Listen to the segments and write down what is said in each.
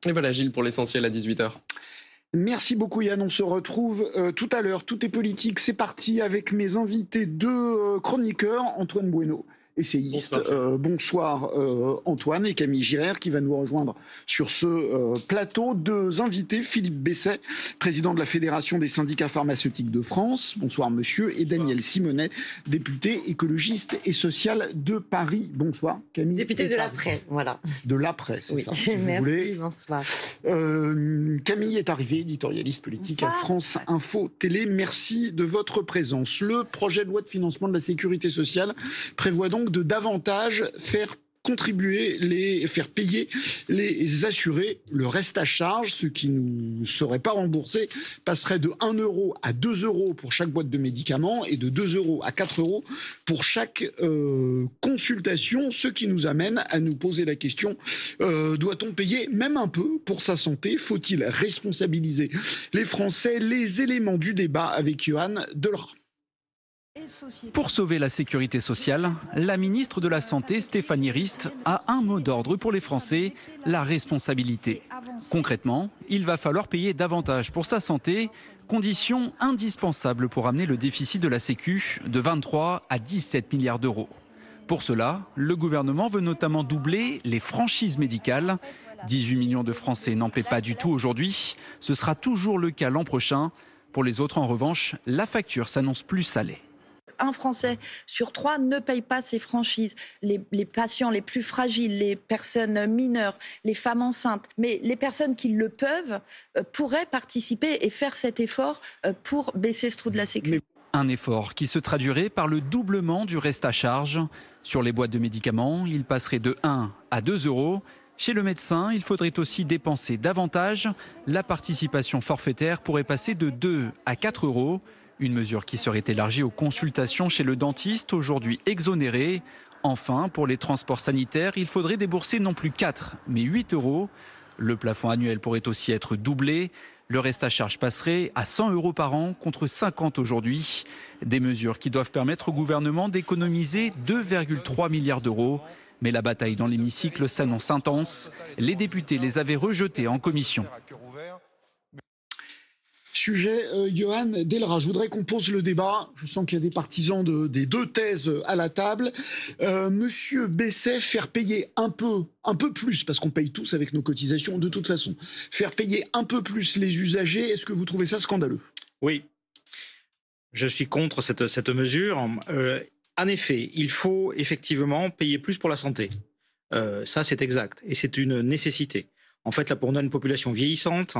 Et voilà Gilles pour l'essentiel à 18h. Merci beaucoup Yann, on se retrouve tout à l'heure. Tout est politique, c'est parti avec mes invités deux chroniqueurs, Antoine Bueno, essayiste. Bonsoir Antoine et Camille Girard qui va nous rejoindre sur ce plateau. Deux invités, Philippe Besset, président de la Fédération des syndicats pharmaceutiques de France. Bonsoir monsieur. Et Daniel Simonet, député écologiste et social de Paris. Bonsoir Camille. Député de l'après, voilà. De l'après, c'est ça. Si merci, bonsoir. Camille est arrivée, éditorialiste politique à France Info Télé. Merci de votre présence. Le projet de loi de financement de la sécurité sociale prévoit donc de davantage faire payer les assurés le reste à charge. Ce qui ne serait pas remboursé passerait de 1 euro à 2 euros pour chaque boîte de médicaments et de 2 euros à 4 euros pour chaque consultation. Ce qui nous amène à nous poser la question, doit-on payer même un peu pour sa santé? Faut-il responsabiliser les Français? Les éléments du débat avec Johan Delra. Pour sauver la sécurité sociale, la ministre de la Santé, Stéphanie Rist, a un mot d'ordre pour les Français, la responsabilité. Concrètement, il va falloir payer davantage pour sa santé, condition indispensable pour amener le déficit de la Sécu de 23 à 17 milliards d'euros. Pour cela, le gouvernement veut notamment doubler les franchises médicales. 18 millions de Français n'en paient pas du tout aujourd'hui. Ce sera toujours le cas l'an prochain. Pour les autres, en revanche, la facture s'annonce plus salée. Un Français sur 3 ne paye pas ses franchises. Les patients les plus fragiles, les personnes mineures, les femmes enceintes, mais les personnes qui le peuvent pourraient participer et faire cet effort pour baisser ce trou de la sécurité. Un effort qui se traduirait par le doublement du reste à charge. Sur les boîtes de médicaments, il passerait de 1 à 2 euros. Chez le médecin, il faudrait aussi dépenser davantage. La participation forfaitaire pourrait passer de 2 à 4 euros. Une mesure qui serait élargie aux consultations chez le dentiste, aujourd'hui exonérées. Enfin, pour les transports sanitaires, il faudrait débourser non plus 4, mais 8 euros. Le plafond annuel pourrait aussi être doublé. Le reste à charge passerait à 100 euros par an contre 50 aujourd'hui. Des mesures qui doivent permettre au gouvernement d'économiser 2,3 milliards d'euros. Mais la bataille dans l'hémicycle s'annonce intense. Les députés les avaient rejetées en commission. Sujet, Johan Delra. Je voudrais qu'on pose le débat. Je sens qu'il y a des partisans des deux thèses à la table. Monsieur Besset, faire payer un peu plus, parce qu'on paye tous avec nos cotisations de toute façon, faire payer un peu plus les usagers, est-ce que vous trouvez ça scandaleux? Oui, je suis contre cette mesure. En effet, il faut effectivement payer plus pour la santé. Ça, c'est exact. Et c'est une nécessité. En fait, là, pour nous, une population vieillissante,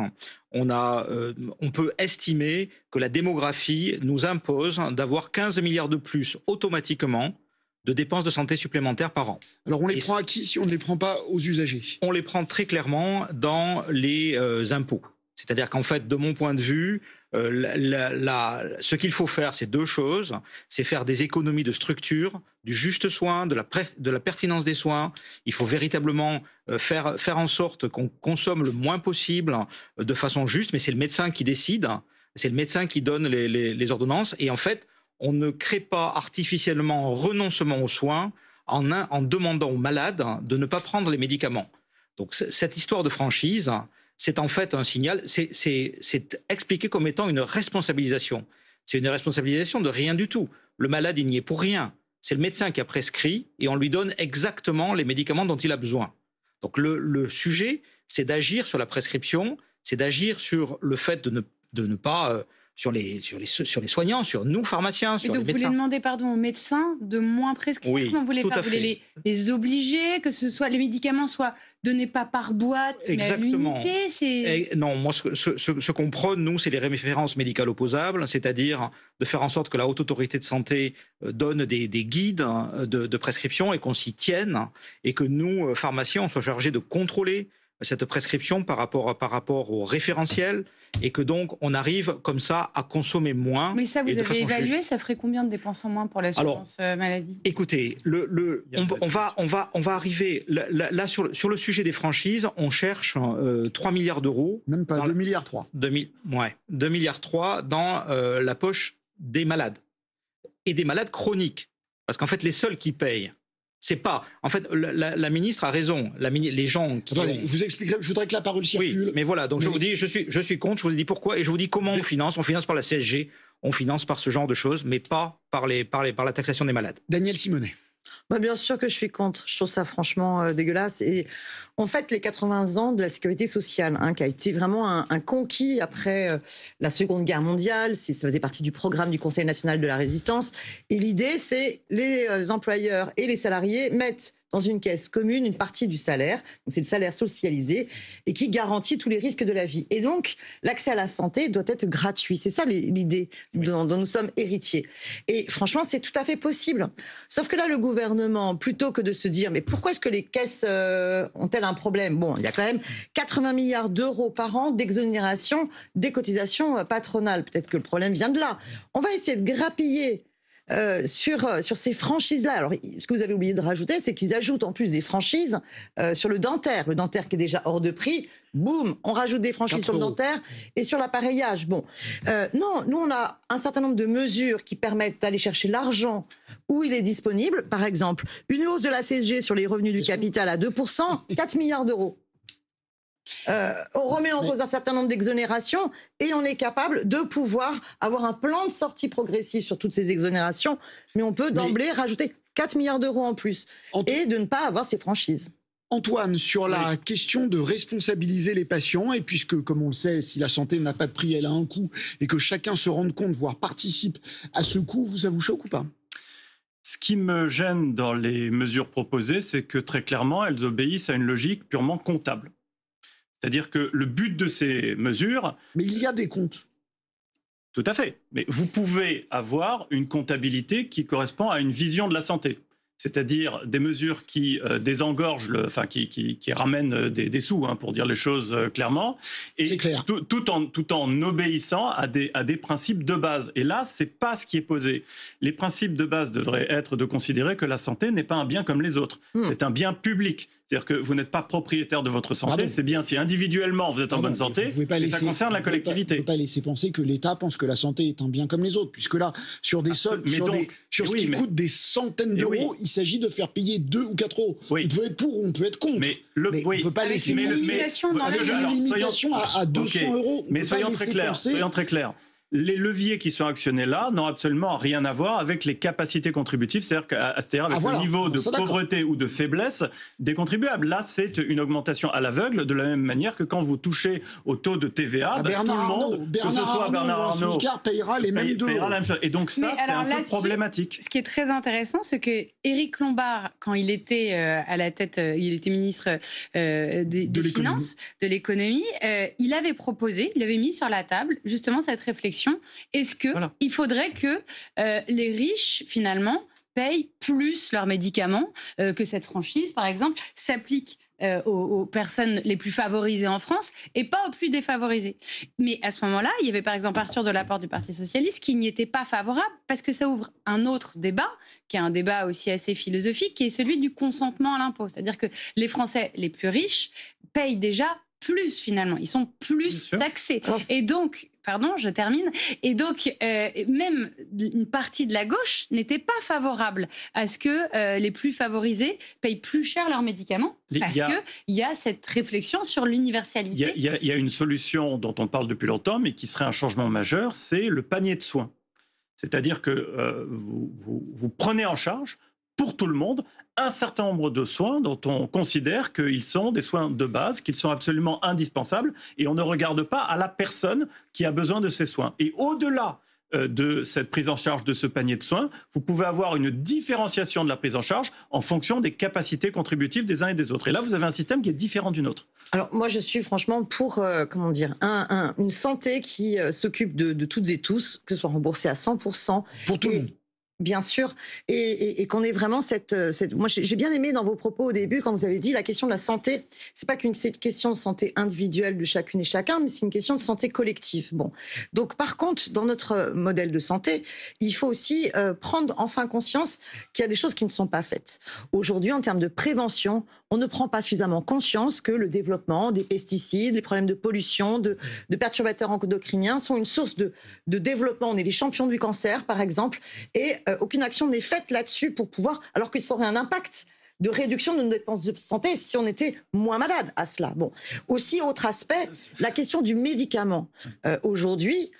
on peut estimer que la démographie nous impose d'avoir 15 milliards de plus automatiquement de dépenses de santé supplémentaires par an. Alors, on les prend à qui si on ne les prend pas aux usagers? On les prend très clairement dans les impôts. C'est-à-dire qu'en fait, de mon point de vue, ce qu'il faut faire, c'est deux choses. C'est faire des économies de structure, du juste soin, de la pertinence des soins. Il faut véritablement faire en sorte qu'on consomme le moins possible de façon juste, mais c'est le médecin qui décide. C'est le médecin qui donne les ordonnances. Et en fait, on ne crée pas artificiellement un renoncement aux soins en demandant aux malades de ne pas prendre les médicaments. Donc cette histoire de franchise, c'est en fait un signal, c'est expliqué comme étant une responsabilisation. C'est une responsabilisation de rien du tout. Le malade, il n'y est pour rien. C'est le médecin qui a prescrit et on lui donne exactement les médicaments dont il a besoin. Donc le sujet, c'est d'agir sur la prescription, c'est d'agir sur le fait de ne pas... sur les soignants, sur nous pharmaciens, sur les médecins. Donc vous voulez demander aux médecins de moins prescrire? Oui, Comment vous voulez tout faire? à Vous voulez les obliger, que les médicaments soient donnés pas par boîte, Exactement. mais à l'unité? Non, moi ce qu'on prône, nous, c'est les références médicales opposables, c'est-à-dire de faire en sorte que la Haute Autorité de Santé donne des guides de prescription et qu'on s'y tienne, et que nous, pharmaciens, on soit chargés de contrôler cette prescription par rapport au référentiel, et que donc on arrive comme ça à consommer moins. Mais ça, vous et de avez façon évalué, juste. ça ferait combien de dépenses en moins pour l'assurance maladie? Écoutez, on va arriver là sur le sujet des franchises, on cherche 3 milliards d'euros. Même pas, 2 milliards 3. 2 milliards 3 dans la poche des malades. Et des malades chroniques. Parce qu'en fait, les seuls qui payent, C'est pas. En fait, la ministre a raison. Les gens qui. Attendez, je vous expliquerai. Je voudrais que la parole circule. Oui, mais voilà. Donc je vous dis, je suis contre. Je vous dis pourquoi et je vous dis comment on finance. On finance par la CSG. On finance par ce genre de choses, mais pas par la taxation des malades. Daniel Simonet. Bah, bien sûr que je suis contre. Je trouve ça franchement dégueulasse. Et en fait, les 80 ans de la sécurité sociale, qui a été vraiment un conquis après la Seconde Guerre mondiale, ça faisait partie du programme du Conseil national de la résistance. Et l'idée, c'est les employeurs et les salariés mettent dans une caisse commune une partie du salaire, donc c'est le salaire socialisé, et qui garantit tous les risques de la vie. Et donc, l'accès à la santé doit être gratuit. C'est ça l'idée dont nous sommes héritiers. Et franchement, c'est tout à fait possible. Sauf que là, le gouvernement, plutôt que de se dire, mais pourquoi est-ce que les caisses ont-elles un problème? Bon, il y a quand même 80 milliards d'euros par an d'exonération des cotisations patronales. Peut-être que le problème vient de là. On va essayer de grappiller sur ces franchises-là. Alors, ce que vous avez oublié de rajouter, c'est qu'ils ajoutent en plus des franchises sur le dentaire qui est déjà hors de prix. Boum, on rajoute des franchises sur le dentaire et sur l'appareillage. Bon, non, nous on a un certain nombre de mesures qui permettent d'aller chercher l'argent où il est disponible. Par exemple, une hausse de la CSG sur les revenus du capital à 2%, 4 milliards d'euros. On remet en cause un certain nombre d'exonérations et on est capable de pouvoir avoir un plan de sortie progressif sur toutes ces exonérations, mais on peut d'emblée rajouter 4 milliards d'euros en plus et de ne pas avoir ces franchises. Antoine, sur la question de responsabiliser les patients, et puisque, comme on le sait, si la santé n'a pas de prix, elle a un coût, et que chacun se rende compte, voire participe à ce coût, ça vous choque ou pas ? Ce qui me gêne dans les mesures proposées, c'est que très clairement, elles obéissent à une logique purement comptable. C'est-à-dire que le but de ces mesures... Mais il y a des comptes. Tout à fait. Mais vous pouvez avoir une comptabilité qui correspond à une vision de la santé. C'est-à-dire des mesures qui désengorgent, qui ramènent des sous, pour dire les choses clairement, et clair. Tout en obéissant à des principes de base. Et là, c'est pas ce qui est posé. Les principes de base devraient être de considérer que la santé n'est pas un bien comme les autres. C'est un bien public. C'est-à-dire que vous n'êtes pas propriétaire de votre santé, c'est bien si individuellement vous êtes en bonne santé, et ça concerne la collectivité. Vous ne pouvez pas laisser penser que l'État pense que la santé est un bien comme les autres, puisque là, sur des soldes, sur ce qui coûte des centaines d'euros, il s'agit de faire payer 2 ou 4 euros. On peut être pour ou on peut être contre. Mais on ne peut pas laisser une limitation à 200 euros. Mais soyons très clairs. Les leviers qui sont actionnés là n'ont absolument rien à voir avec les capacités contributives, c'est-à-dire avec le niveau de pauvreté ou de faiblesse des contribuables. Là, c'est une augmentation à l'aveugle, de la même manière que quand vous touchez au taux de TVA, tout le monde, que ce soit Bernard Arnault, payera les mêmes deux. Payera la même chose. Et donc ça, c'est un peu problématique. Ce qui est très intéressant, c'est que Éric Lombard, quand il était à la tête, il était ministre des Finances, de l'économie, il avait proposé, il avait mis sur la table justement cette réflexion. Est-ce qu'il faudrait que les riches, finalement, payent plus leurs médicaments, que cette franchise, par exemple, s'applique aux personnes les plus favorisées en France et pas aux plus défavorisées. Mais à ce moment-là, il y avait par exemple Arthur Delaporte du Parti Socialiste qui n'y était pas favorable parce que ça ouvre un autre débat, qui est un débat aussi assez philosophique, qui est celui du consentement à l'impôt. C'est-à-dire que les Français les plus riches payent déjà plus finalement, ils sont plus taxés. Et donc, pardon, je termine. Et donc, même une partie de la gauche n'était pas favorable à ce que les plus favorisés payent plus cher leurs médicaments, parce qu'il y a cette réflexion sur l'universalité. Il y a une solution dont on parle depuis longtemps, mais qui serait un changement majeur, c'est le panier de soins. C'est-à-dire que vous prenez en charge, pour tout le monde, un certain nombre de soins dont on considère qu'ils sont des soins de base, qu'ils sont absolument indispensables, et on ne regarde pas à la personne qui a besoin de ces soins. Et au-delà de cette prise en charge de ce panier de soins, vous pouvez avoir une différenciation de la prise en charge en fonction des capacités contributives des uns et des autres. Et là, vous avez un système qui est différent du nôtre. Alors moi, je suis franchement pour une santé qui s'occupe de toutes et tous, que ce soit remboursé à 100%. Pour tout le monde. Bien sûr, et qu'on ait vraiment cette... Moi, j'ai bien aimé dans vos propos au début, quand vous avez dit la question de la santé, c'est pas qu'une question de santé individuelle de chacune et chacun, mais c'est une question de santé collective. Bon. Donc, par contre, dans notre modèle de santé, il faut aussi prendre enfin conscience qu'il y a des choses qui ne sont pas faites. Aujourd'hui, en termes de prévention, on ne prend pas suffisamment conscience que le développement des pesticides, les problèmes de pollution, de perturbateurs endocriniens sont une source de développement. On est les champions du cancer, par exemple, et aucune action n'est faite là-dessus pour pouvoir, alors que ça aurait un impact de réduction de nos dépenses de santé si on était moins malade à cela. Bon. Aussi, autre aspect, la question du médicament. Aujourd'hui,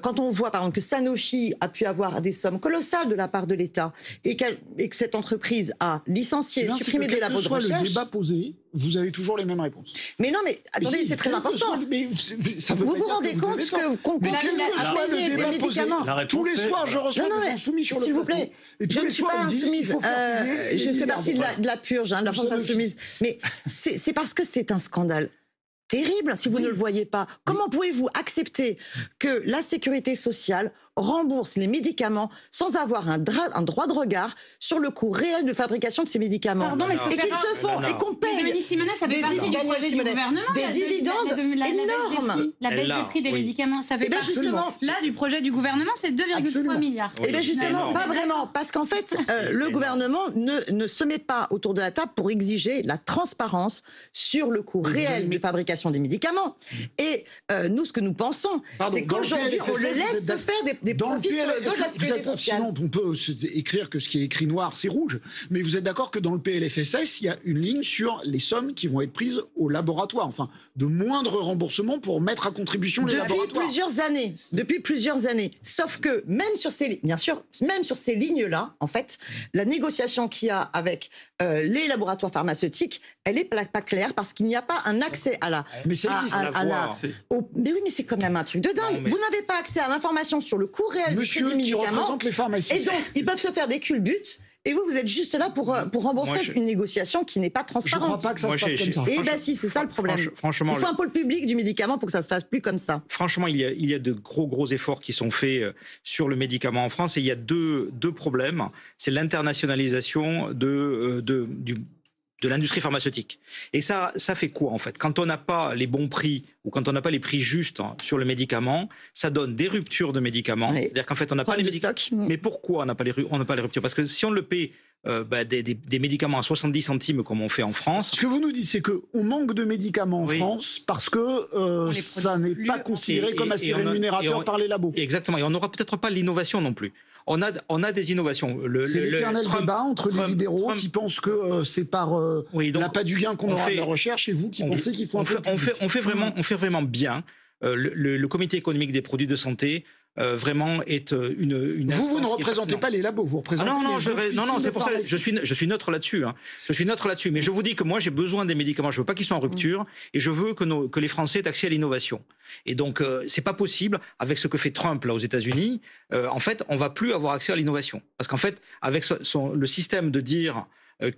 quand on voit par exemple que Sanofi a pu avoir des sommes colossales de la part de l'État et que cette entreprise a licencié, supprimé des labos de recherche... le débat posé, vous avez toujours les mêmes réponses. Mais non, mais attendez, c'est très important. Vous vous rendez compte qu'on continue à payer des médicaments tous les soirs, je reçois des insoumis sur le plateau. S'il vous plaît, je ne suis pas insoumise. Je fais partie de la purge, de la France insoumise. Mais c'est parce que c'est un scandale terrible, si vous ne le voyez pas. Comment pouvez-vous accepter que la sécurité sociale rembourse les médicaments sans avoir un droit de regard sur le coût réel de fabrication de ces médicaments? Pardon, mais et qu'ils se font, et qu'on paye Dominique Simonet, ça fait partie du projet du gouvernement. Des dividendes énormes. La baisse des prix des médicaments, ça fait partie là du projet du gouvernement, c'est 2,3 milliards. Et bien justement, pas vraiment, parce qu'en fait, le gouvernement ne se met pas autour de la table pour exiger la transparence sur le coût réel de fabrication des médicaments. Et nous, ce que nous pensons, c'est qu'aujourd'hui, on le laisse se faire des profits sur le dos de la sécurité sociale. Sinon, on peut écrire que ce qui est écrit noir, c'est rouge. Mais vous êtes d'accord que dans le PLFSS, il y a une ligne sur les sommes qui vont être prises au laboratoire. Enfin, de moindres remboursements pour mettre à contribution les laboratoires. Depuis plusieurs années. Sauf que même sur ces lignes-là, en fait, la négociation qu'il y a avec les laboratoires pharmaceutiques, elle n'est pas claire parce qu'il n'y a pas un accès à la... Mais ça existe. Mais oui, mais c'est quand même un truc de dingue. Vous n'avez pas accès à l'information sur le coût réel du prix des médicaments. Les pharmacies. Et donc, ils peuvent se faire des culbutes. Et vous êtes juste là pour rembourser une négociation qui n'est pas transparente. Je ne crois pas que ça se passe comme ça. Eh bien si, c'est ça le problème. Franchement, il faut un pôle public du médicament pour que ça se passe plus comme ça. Franchement, il y a de gros efforts qui sont faits sur le médicament en France. Et il y a deux problèmes. C'est l'internationalisation de l'industrie pharmaceutique. Et ça fait quoi en fait? Quand on n'a pas les bons prix ou quand on n'a pas les prix justes sur le médicament, ça donne des ruptures de médicaments. Oui. C'est-à-dire qu'en fait, on n'a pas les médicaments. Mais pourquoi on n'a pas les ruptures? Parce que si on le paie des médicaments à 70 centimes comme on fait en France... Ce que vous nous dites, c'est qu'on manque de médicaments en France parce que ça n'est pas considéré comme assez rémunérateur par les labos. Exactement. Et on n'aura peut-être pas l'innovation non plus. On a des innovations. C'est l'éternel débat entre les libéraux qui pensent que c'est par l'appât du gain qu'on aura de la recherche et vous qui pensez qu'il faut on fait vraiment bien. Le comité économique des produits de santé vraiment est une vous ne représentez pas les labos, vous représentez non, c'est pour ça que je suis neutre là-dessus. Hein. Je suis neutre là-dessus, mais je vous dis que moi j'ai besoin des médicaments, je veux pas qu'ils soient en rupture et je veux que les Français aient accès à l'innovation. Et donc c'est pas possible avec ce que fait Trump là aux États-Unis. En fait, on va plus avoir accès à l'innovation parce qu'en fait, avec le système de dire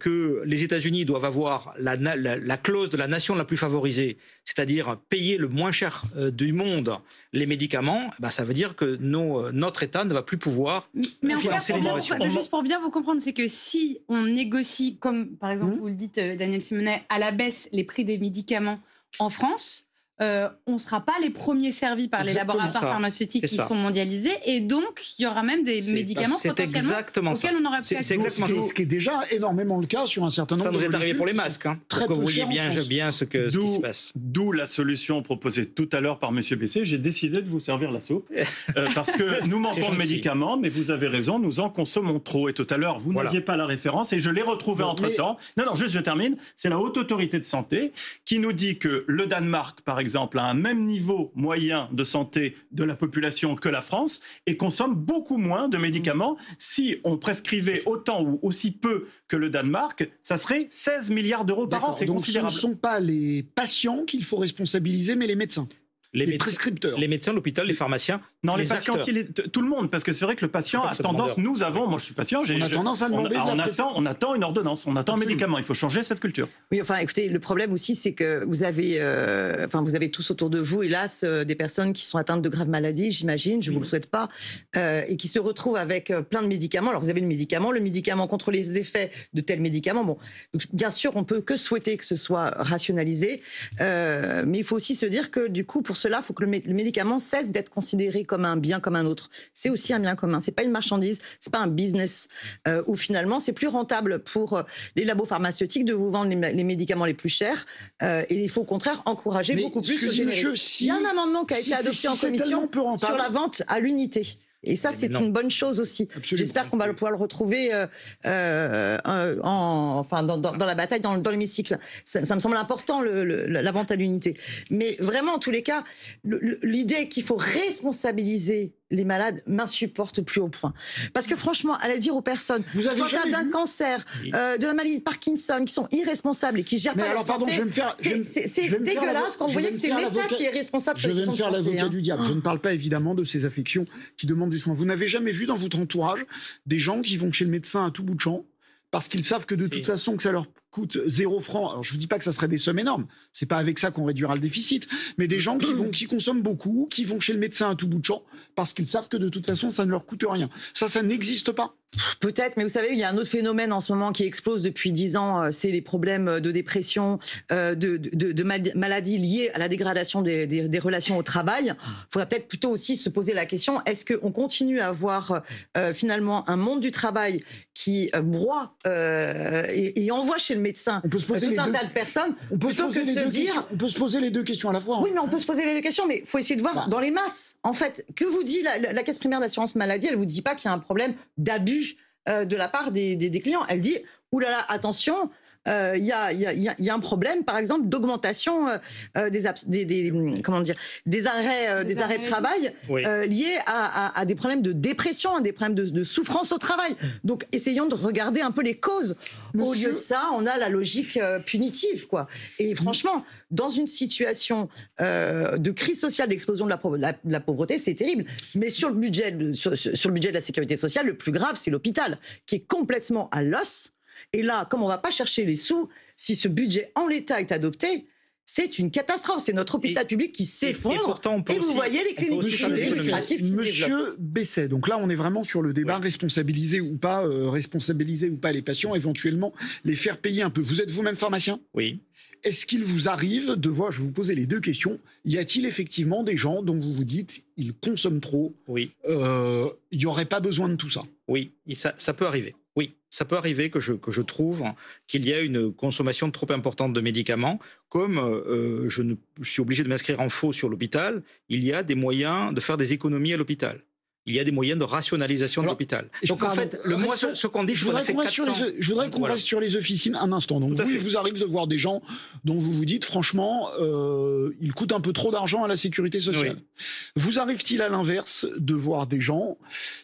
que les États-Unis doivent avoir la clause de la nation la plus favorisée, c'est-à-dire payer le moins cher du monde les médicaments, ça veut dire que notre État ne va plus pouvoir financer l'innovation. Juste pour bien vous comprendre, c'est que si on négocie, comme par exemple vous le dites Daniel Simonet, à la baisse les prix des médicaments en France, on ne sera pas les premiers servis par les laboratoires pharmaceutiques qui sont mondialisés et donc il y aura même des médicaments potentiellement auxquels on n'aurait plus accès. Ce qui est déjà énormément le cas sur un certain nombre de molécules. Ça nous est arrivé pour les masques, pour que vous voyez bien ce qui se passe. D'où la solution proposée tout à l'heure par M. Bessé. J'ai décidé de vous servir la soupe parce que nous manquons de médicaments, mais vous avez raison, nous en consommons trop. Et tout à l'heure, vous n'aviez pas la référence et je l'ai retrouvée entre-temps. Non, juste je termine. C'est la Haute Autorité de Santé qui nous dit que le Danemark, par exemple, a un même niveau moyen de santé de la population que la France et consomme beaucoup moins de médicaments. Si on prescrivait autant ou aussi peu que le Danemark, ça serait 16 milliards d'euros par an. C'est considérable. Ce ne sont pas les patients qu'il faut responsabiliser, mais les médecins. Les prescripteurs. Les médecins, l'hôpital, les pharmaciens. Non, les patients aussi, tout le monde. Parce que c'est vrai que le patient a tendance, moi je suis patient, on a tendance à demander on attend une ordonnance, on attend un médicament. Il faut changer cette culture. Oui, enfin, écoutez, le problème aussi, c'est que vous avez tous autour de vous, hélas, des personnes qui sont atteintes de graves maladies, j'imagine, je ne vous le souhaite pas, et qui se retrouvent avec plein de médicaments. Alors, vous avez le médicament contre les effets de tels médicaments. Bon, donc, bien sûr, on peut que souhaiter que ce soit rationalisé, mais il faut aussi se dire que, du coup, pour cela, il faut que le médicament cesse d'être considéré comme un bien comme un autre. C'est aussi un bien commun. C'est pas une marchandise, c'est pas un business où finalement c'est plus rentable pour les labos pharmaceutiques de vous vendre les médicaments les plus chers. Et il faut au contraire encourager beaucoup plus le générique. Il y a un amendement qui a été adopté en commission sur la vente à l'unité. Et ça, c'est une bonne chose aussi. J'espère qu'on va pouvoir le retrouver dans la bataille, dans l'hémicycle. Ça me semble important, la vente à l'unité. Mais vraiment, en tous les cas, l'idée qu'il faut responsabiliser les malades m'insupporte plus au point. Parce que franchement, aller dire aux personnes, soit d'un cancer, de la maladie de Parkinson, qui sont irresponsables et qui gèrent pas leur santé, c'est dégueulasse quand vous voyez que c'est l'État qui est responsable. Je vais me faire l'avocat du diable. Je ne parle pas évidemment de ces affections qui demandent du soin. Vous n'avez jamais vu dans votre entourage des gens qui vont chez le médecin à tout bout de champ parce qu'ils savent que de toute façon que ça leur coûte 0 francs. Alors je vous dis pas que ça serait des sommes énormes, c'est pas avec ça qu'on réduira le déficit, mais des gens qui consomment beaucoup, qui vont chez le médecin à tout bout de champ parce qu'ils savent que de toute façon ça ne leur coûte rien. Ça n'existe pas. Peut-être, mais vous savez, il y a un autre phénomène en ce moment qui explose depuis 10 ans, c'est les problèmes de dépression, de maladies liées à la dégradation des relations au travail. Il faudrait peut-être plutôt aussi se poser la question, est-ce qu'on continue à avoir finalement un monde du travail qui broie et envoie chez le médecin tout un tas de personnes, plutôt que de se dire... On peut se poser les deux questions à la fois. Oui, mais on peut se poser les deux questions, mais il faut essayer de voir dans les masses. En fait, que vous dit la caisse primaire d'assurance maladie? Elle vous dit pas qu'il y a un problème d'abus de la part des clients. Elle dit, oulala, attention, il y a un problème, par exemple, d'augmentation des arrêts de travail liés à des problèmes de dépression, à des problèmes de souffrance au travail. Donc, essayons de regarder un peu les causes. Au lieu de ça, on a la logique punitive, quoi. Et franchement, dans une situation de crise sociale, d'explosion de la pauvreté, c'est terrible. Mais sur le budget de la sécurité sociale, le plus grave, c'est l'hôpital, qui est complètement à l'os. Et là, comme on ne va pas chercher les sous, si ce budget en l'état est adopté, c'est une catastrophe. C'est notre hôpital public qui s'effondre. Et vous voyez les cliniques privées illustratives qui Monsieur Besset, donc là, on est vraiment sur le débat responsabiliser ou pas les patients, éventuellement les faire payer un peu. Vous êtes vous-même pharmacien? Oui. Est-ce qu'il vous arrive de voir, je vais vous poser les deux questions, y a-t-il effectivement des gens dont vous vous dites, ils consomment trop, oui. Il n'y aurait pas besoin de tout ça? Oui, ça peut arriver. Oui, ça peut arriver que je trouve qu'il y a une consommation trop importante de médicaments. Comme je suis obligé de m'inscrire en faux sur l'hôpital, il y a des moyens de faire des économies à l'hôpital. Il y a des moyens de rationalisation de l'hôpital. Donc en fait, ce qu'on dit, je voudrais qu'on reste sur les officines un instant. Donc il vous arrive de voir des gens dont vous vous dites, franchement, ils coûtent un peu trop d'argent à la sécurité sociale. Oui. Vous arrive-t-il à l'inverse de voir des gens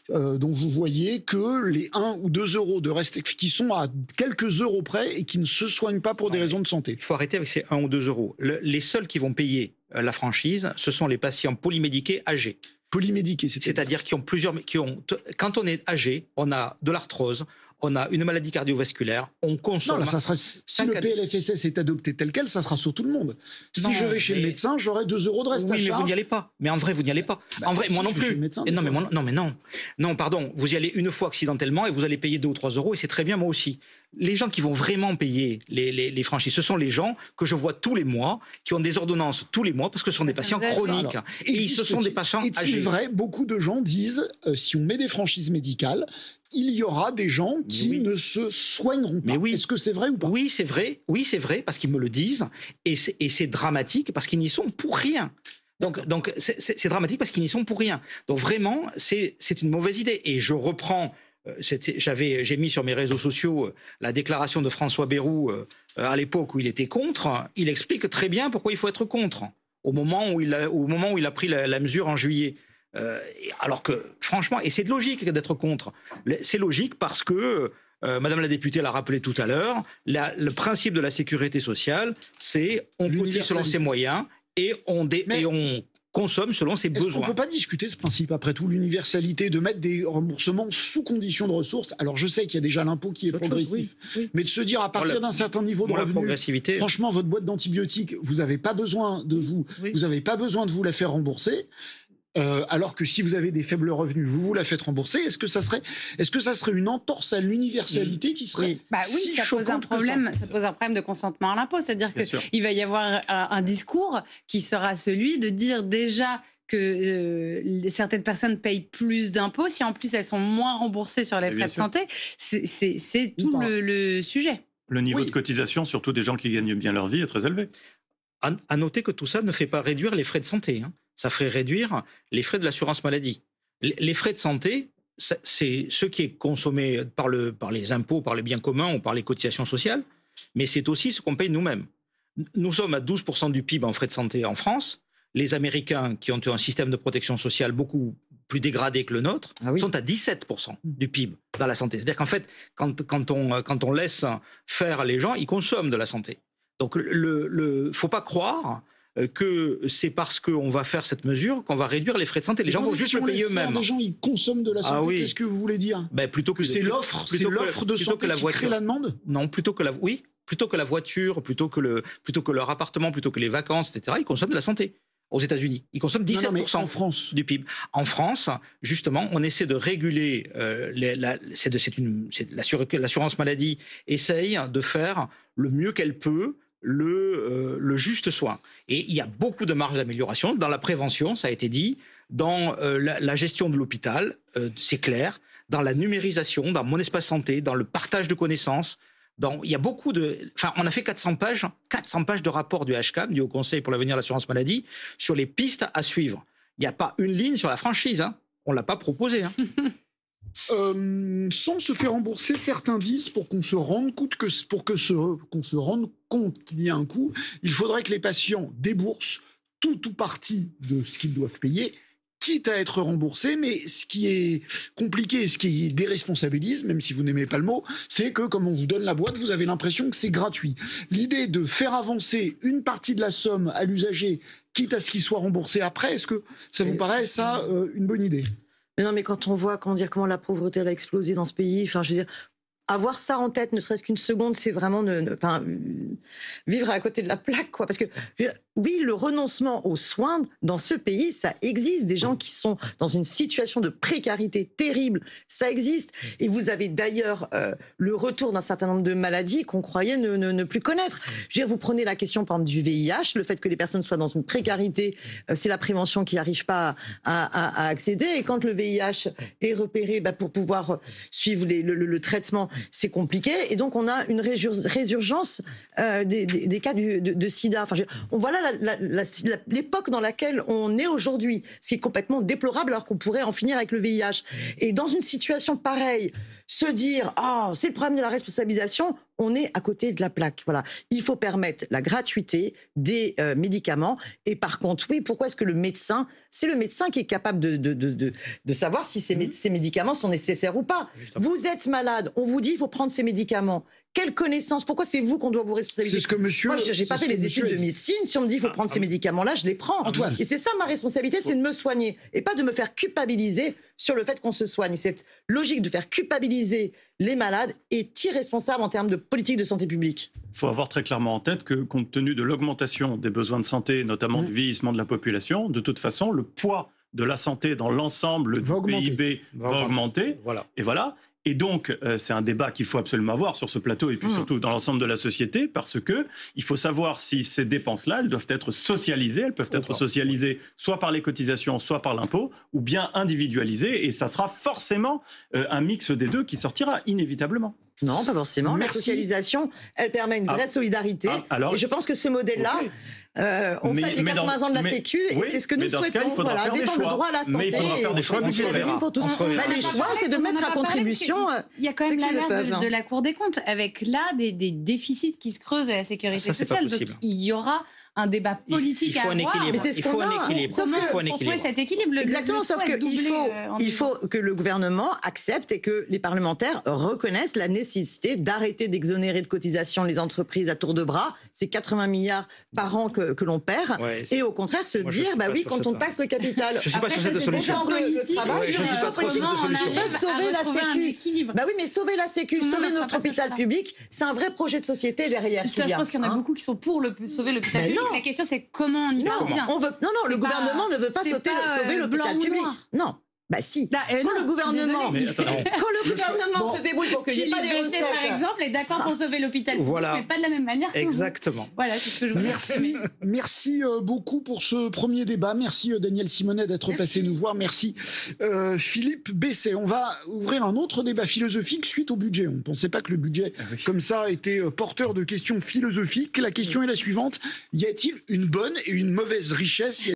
dont vous voyez que les 1 ou 2 euros de reste, qui sont à quelques euros près et qui ne se soignent pas pour des raisons de santé? Il faut arrêter avec ces 1 ou 2 euros. Les seuls qui vont payer la franchise, ce sont les patients polymédiqués âgés. Polymédiqués, c'est-à-dire quand on est âgé, on a de l'arthrose, on a une maladie cardiovasculaire, on consomme... Non, là, si le PLFSS est adopté tel quel, ça sera sur tout le monde. Si je vais chez le médecin, j'aurai 2 euros de reste à charge. Mais vous n'y allez pas. Mais en vrai, vous n'y allez pas. En vrai, moi non plus. Non, pardon. Vous y allez une fois accidentellement et vous allez payer 2 ou 3 euros et c'est très bien, moi aussi. Les gens qui vont vraiment payer les franchises, ce sont les gens que je vois tous les mois, qui ont des ordonnances tous les mois, parce que ce sont des patients chroniques. Et ce sont des patients âgés. Est-il vrai, beaucoup de gens disent, si on met des franchises médicales, il y aura des gens qui ne se soigneront pas. Est-ce que c'est vrai ou pas? Oui, c'est vrai. Oui, c'est vrai, parce qu'ils me le disent. Et c'est dramatique, parce qu'ils n'y sont pour rien. Donc c'est dramatique, parce qu'ils n'y sont pour rien. Donc vraiment, c'est une mauvaise idée. Et je reprends... J'ai mis sur mes réseaux sociaux la déclaration de François Bayrou à l'époque où il était contre. Il explique très bien pourquoi il faut être contre au moment où il a pris la mesure en juillet. Alors que franchement, et c'est logique d'être contre. C'est logique parce que Madame la députée l'a rappelé tout à l'heure. Le principe de la sécurité sociale, c'est on cotise selon ses moyens et on consomme selon ses besoins. On ne peut pas discuter ce principe, après tout, l'universalité, de mettre des remboursements sous condition de ressources. Alors je sais qu'il y a déjà l'impôt qui est progressif, mais de se dire à partir d'un certain niveau de revenu, franchement, votre boîte d'antibiotiques, vous n'avez pas besoin de vous n'avez pas besoin de vous la faire rembourser. Alors que si vous avez des faibles revenus, vous la faites rembourser. Est-ce que ça serait une entorse à l'universalité qui serait si ça pose un problème. Ça pose un problème de consentement à l'impôt, c'est-à-dire qu'il va y avoir un discours qui sera celui de dire déjà que certaines personnes payent plus d'impôts, si en plus elles sont moins remboursées sur les frais de santé, c'est tout le sujet. Le niveau de cotisation, surtout des gens qui gagnent bien leur vie, est très élevé. À noter que tout ça ne fait pas réduire les frais de santé. Ça ferait réduire les frais de l'assurance maladie. Les frais de santé, c'est ce qui est consommé par les impôts, par les biens communs ou par les cotisations sociales, mais c'est aussi ce qu'on paye nous-mêmes. Nous sommes à 12% du PIB en frais de santé en France. Les Américains, qui ont un système de protection sociale beaucoup plus dégradé que le nôtre, sont à 17% du PIB dans la santé. C'est-à-dire qu'en fait, quand on laisse faire les gens, ils consomment de la santé. Donc, faut pas croire que c'est parce qu'on va faire cette mesure qu'on va réduire les frais de santé. Les gens vont juste le payer eux-mêmes. Les gens, ils consomment de la santé. Qu'est-ce que vous voulez dire? Plutôt que c'est l'offre de santé qui crée la demande? Non, plutôt que la voiture, plutôt que leur appartement, plutôt que les vacances, etc., ils consomment de la santé. Aux États-Unis, ils consomment 17% en France. du PIB. En France, justement, on essaie de réguler. L'assurance maladie essaye de faire le mieux qu'elle peut le juste soin. Et il y a beaucoup de marge d'amélioration dans la prévention, ça a été dit, dans la gestion de l'hôpital, c'est clair, dans la numérisation, dans mon espace santé, dans le partage de connaissances. Il y a beaucoup on a fait 400 pages de rapport du HCAM, du Haut Conseil pour l'avenir de l'assurance maladie, sur les pistes à suivre. Il n'y a pas une ligne sur la franchise, hein. On ne l'a pas proposé. Hein. Sans se faire rembourser, certains disent, pour qu'on se rende compte qu'il y a un coût, il faudrait que les patients déboursent tout ou partie de ce qu'ils doivent payer, quitte à être remboursés. Mais ce qui est compliqué et ce qui déresponsabilise, même si vous n'aimez pas le mot, c'est que comme on vous donne la boîte, vous avez l'impression que c'est gratuit. L'idée de faire avancer une partie de la somme à l'usager, quitte à ce qu'il soit remboursé après, est-ce que ça vous paraît une bonne idée? Mais non, mais quand on voit comment la pauvreté a explosé dans ce pays, je veux dire, avoir ça en tête, ne serait-ce qu'une seconde, c'est vraiment vivre à côté de la plaque, quoi. Parce que oui, le renoncement aux soins dans ce pays, ça existe. Des gens qui sont dans une situation de précarité terrible, ça existe. Et vous avez d'ailleurs le retour d'un certain nombre de maladies qu'on croyait ne plus connaître. Je veux dire, vous prenez la question, par exemple, du VIH, le fait que les personnes soient dans une précarité, c'est la prévention qui n'arrive pas à accéder. Et quand le VIH est repéré, pour pouvoir suivre le traitement, c'est compliqué. Et donc, on a une résurgence des cas de sida. On voit là l'époque dans laquelle on est aujourd'hui, ce qui est complètement déplorable alors qu'on pourrait en finir avec le VIH. Et dans une situation pareille, se dire « c'est le problème de la responsabilisation », on est à côté de la plaque. Voilà. Il faut permettre la gratuité des médicaments. Et par contre, oui, pourquoi est-ce que c'est le médecin qui est capable de savoir si ces médicaments sont nécessaires ou pas. Justement. Vous êtes malade, on vous dit il faut prendre ces médicaments. Quelle connaissance? Pourquoi c'est vous qu'on doit vous responsabiliser? C'est ce que monsieur... Moi, j'ai pas fait les études de médecine. Si on me dit il faut prendre ces médicaments-là, je les prends. Antoine. Et c'est ça ma responsabilité, c'est de me soigner. Et pas de me faire culpabiliser sur le fait qu'on se soigne. Cette logique de faire culpabiliser les malades est irresponsable en termes de politique de santé publique. Il faut avoir très clairement en tête que, compte tenu de l'augmentation des besoins de santé, notamment du vieillissement de la population, de toute façon, le poids de la santé dans l'ensemble du PIB va augmenter. Voilà. Et voilà. Et donc, c'est un débat qu'il faut absolument avoir sur ce plateau et puis surtout dans l'ensemble de la société, parce que il faut savoir si ces dépenses-là, elles doivent être socialisées. Elles peuvent être socialisées soit par les cotisations, soit par l'impôt, ou bien individualisées. Et ça sera forcément un mix des deux qui sortira inévitablement. Non, pas forcément. Merci. La socialisation, elle permet une vraie solidarité. Et je pense que ce modèle-là... on fait les 80 ans de la Sécu et c'est ce que nous souhaitons. Voilà, défendre le droit à la santé. Mais il faudra faire des choix. Les choix, c'est de mettre à contribution. Il y a quand même l'alerte de la Cour des comptes avec là des déficits qui se creusent de la sécurité sociale. Donc il y aura un débat politique à avoir. Mais c'est ce qu'on a. Pour trouver cet équilibre. Exactement, sauf qu'il faut que le gouvernement accepte et que les parlementaires reconnaissent la nécessité d'arrêter d'exonérer de cotisations les entreprises à tour de bras. C'est 80 milliards par an que l'on perd. Et au contraire, se dire, oui, quand on taxe le capital... Je ne suis pas sur cette solution. Je suis pas trop sur cette solution. Ils peuvent sauver la Sécu. Oui, mais sauver la Sécu, sauver notre hôpital public, c'est un vrai projet de société derrière. Je pense qu'il y en a beaucoup qui sont pour sauver l'hôpital public. La question, c'est comment on y parvient. Non, le gouvernement ne veut pas sauver l'hôpital public. Non. Si. Quand le gouvernement se débrouille pour qu'il n'y ait pas les recettes, par exemple, est d'accord pour sauver l'hôpital public, mais pas de la même manière que Exactement. Vous. Voilà, c'est ce que je voulais Merci beaucoup pour ce premier débat. Merci Daniel Simonet d'être passé nous voir. Merci Philippe Besset. On va ouvrir un autre débat philosophique suite au budget. On ne pensait pas que le budget, comme ça, était porteur de questions philosophiques. La question est la suivante. Y a-t-il une bonne et une mauvaise richesse ?